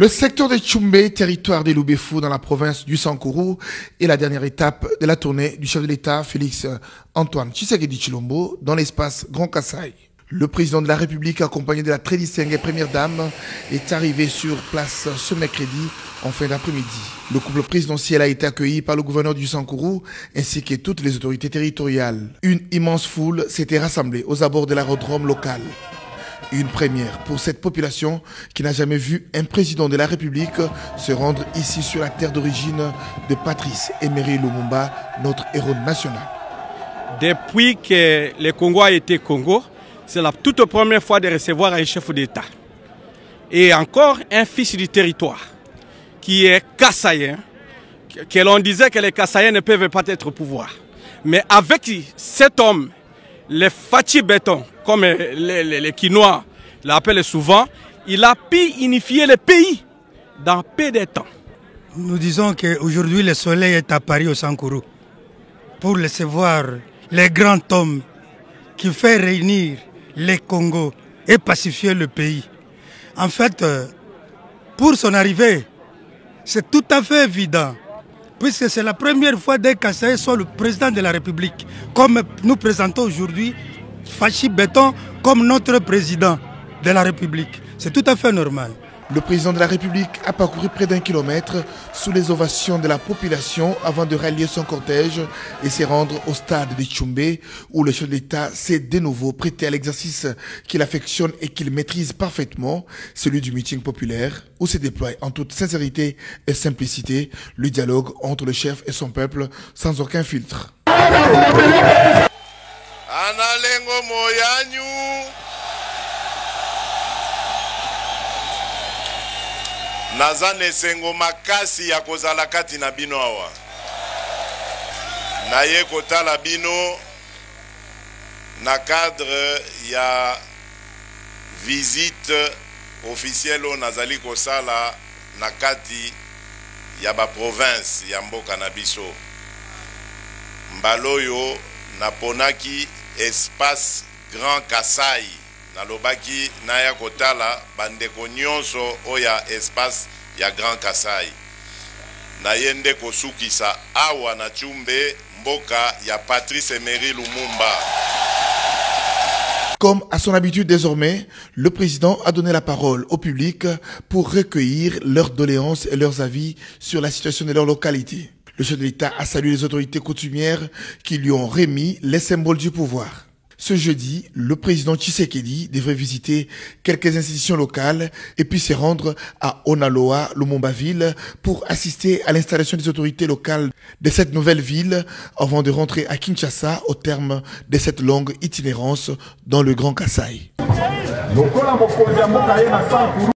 Le secteur de Tchoumbé, territoire des Loubefou dans la province du Sankourou, est la dernière étape de la tournée du chef de l'État Félix Antoine Tshisekedi Tshilombo dans l'espace Grand Kasaï. Le président de la République, accompagné de la très distinguée première dame, est arrivé sur place ce mercredi en fin d'après-midi. Le couple présidentiel a été accueilli par le gouverneur du Sankourou ainsi que toutes les autorités territoriales. Une immense foule s'était rassemblée aux abords de l'aérodrome local. Une première pour cette population qui n'a jamais vu un président de la République se rendre ici sur la terre d'origine de Patrice Emery Lumumba, notre héros national. Depuis que le Congo a été Congo, c'est la toute première fois de recevoir un chef d'État. Et encore un fils du territoire qui est Kassaïen, que l'on disait que les Kassaïens ne peuvent pas être au pouvoir. Mais avec cet homme, les Fachi Béton, comme les Quinois l'appellent souvent, il a pu unifier le pays dans peu de temps. Nous disons qu'aujourd'hui le soleil est à Paris au Sankourou pour recevoir les grands hommes qui fait réunir les Congos et pacifier le pays. En fait, pour son arrivée, c'est tout à fait évident, puisque c'est la première fois que Kassaï soit le président de la République, comme nous présentons aujourd'hui Fachi Béton comme notre président de la République. C'est tout à fait normal. Le président de la République a parcouru près d'1 kilomètre sous les ovations de la population avant de rallier son cortège et se rendre au stade de Tchoumbé où le chef de l'État s'est de nouveau prêté à l'exercice qu'il affectionne et qu'il maîtrise parfaitement, celui du meeting populaire, où se déploie en toute sincérité et simplicité le dialogue entre le chef et son peuple sans aucun filtre. Analengo moyanyu naza nesengo makasi ya kozala kati na bino awa naye kotala bino na cadre ya visite officielle o nazali kosala na kati ya ba province ya mboka na biso mbaloyo naponaki espace Grand Kasaï nalobaki naya kotala bandeko nyonso oya espace ya Grand Kasaï nayende kosukisa awa na Tchoumbé mboka ya Patrice Emery Lumumba. Comme à son habitude désormais, le président a donné la parole au public pour recueillir leurs doléances et leurs avis sur la situation de leur localité. Le chef de l'État a salué les autorités coutumières qui lui ont remis les symboles du pouvoir. Ce jeudi, le président Tshisekedi devrait visiter quelques institutions locales et puis se rendre à Onaloa, Lumumba-ville, pour assister à l'installation des autorités locales de cette nouvelle ville avant de rentrer à Kinshasa au terme de cette longue itinérance dans le Grand Kasaï.